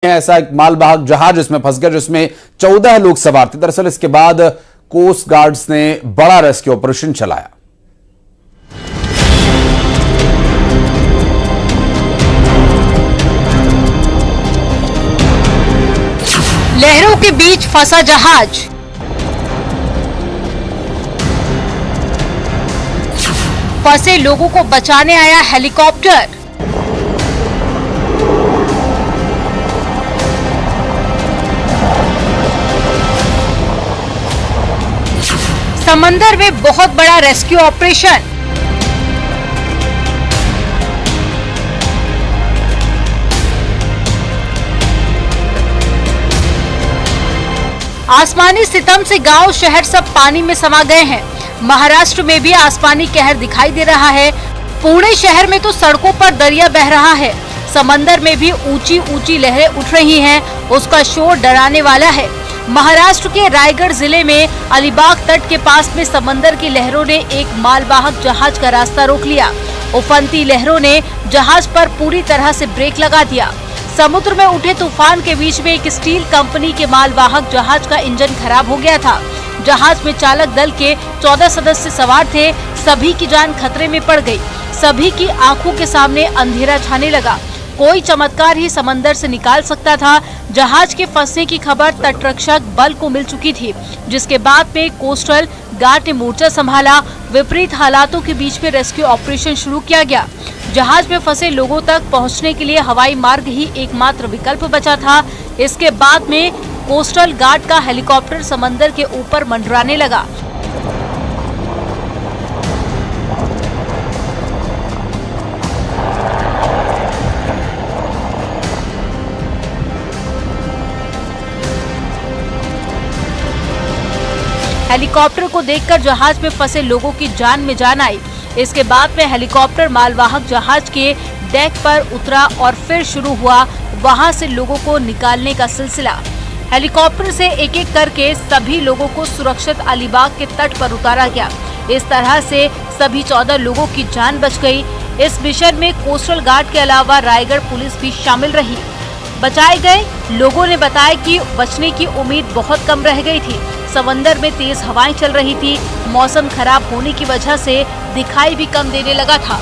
ऐसा एक मालवाहक जहाज इसमें फंस गया जिसमें 14 लोग सवार थे। दरअसल इसके बाद कोस्ट गार्ड्स ने बड़ा रेस्क्यू ऑपरेशन चलाया। लहरों के बीच फंसा जहाज। फंसे लोगों को बचाने आया हेलीकॉप्टर। समंदर में बहुत बड़ा रेस्क्यू ऑपरेशन। आसमानी सितम से गांव शहर सब पानी में समा गए हैं। महाराष्ट्र में भी आसमानी कहर दिखाई दे रहा है। पुणे शहर में तो सड़कों पर दरिया बह रहा है। समंदर में भी ऊंची ऊंची लहरें उठ रही हैं। उसका शोर डराने वाला है। महाराष्ट्र के रायगढ़ जिले में अलीबाग तट के पास में समंदर की लहरों ने एक मालवाहक जहाज का रास्ता रोक लिया। उफनती लहरों ने जहाज पर पूरी तरह से ब्रेक लगा दिया। समुद्र में उठे तूफान के बीच में एक स्टील कंपनी के मालवाहक जहाज का इंजन खराब हो गया था। जहाज में चालक दल के 14 सदस्य सवार थे। सभी की जान खतरे में पड़ गई। सभी की आंखों के सामने अंधेरा छाने लगा। कोई चमत्कार ही समंदर से निकाल सकता था। जहाज के फंसने की खबर तटरक्षक बल को मिल चुकी थी, जिसके बाद में कोस्टल गार्ड ने मोर्चा संभाला। विपरीत हालातों के बीच में रेस्क्यू ऑपरेशन शुरू किया गया। जहाज में फंसे लोगों तक पहुंचने के लिए हवाई मार्ग ही एकमात्र विकल्प बचा था। इसके बाद में कोस्टल गार्ड का हेलीकॉप्टर समंदर के ऊपर मंडराने लगा। हेलीकॉप्टर को देखकर जहाज में फंसे लोगों की जान में जान आई। इसके बाद में हेलीकॉप्टर मालवाहक जहाज के डेक पर उतरा और फिर शुरू हुआ वहां से लोगों को निकालने का सिलसिला। हेलीकॉप्टर से एक एक करके सभी लोगों को सुरक्षित अलीबाग के तट पर उतारा गया। इस तरह से सभी 14 लोगों की जान बच गई। इस मिशन में कोस्टल गार्ड के अलावा रायगढ़ पुलिस भी शामिल रही। बचाए गए लोगों ने बताया कि बचने की उम्मीद बहुत कम रह गई थी। समंदर में तेज हवाएं चल रही थी। मौसम खराब होने की वजह से दिखाई भी कम देने लगा था।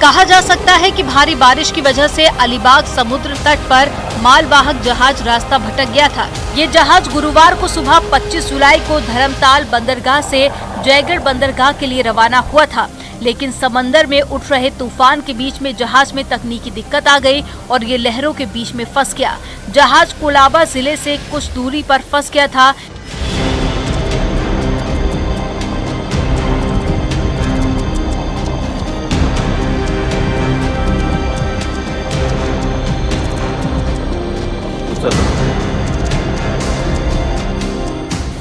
कहा जा सकता है कि भारी बारिश की वजह से अलीबाग समुद्र तट पर मालवाहक जहाज रास्ता भटक गया था। ये जहाज गुरुवार को सुबह 25 जुलाई को धर्मताल बंदरगाह से जयगढ़ बंदरगाह के लिए रवाना हुआ था, लेकिन समंदर में उठ रहे तूफान के बीच में जहाज में तकनीकी दिक्कत आ गई और ये लहरों के बीच में फंस गया। जहाज कोलाबा जिले से कुछ दूरी पर फंस गया था।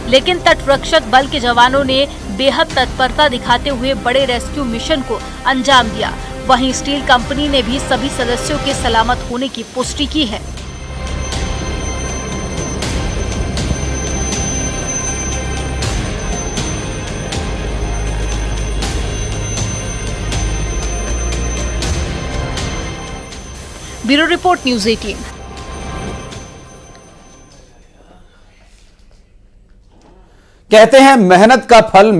लेकिन तटरक्षक बल के जवानों ने बेहद तत्परता दिखाते हुए बड़े रेस्क्यू मिशन को अंजाम दिया। वहीं स्टील कंपनी ने भी सभी सदस्यों के सलामत होने की पुष्टि की है। Bureau report news 18। कहते हैं मेहनत का फल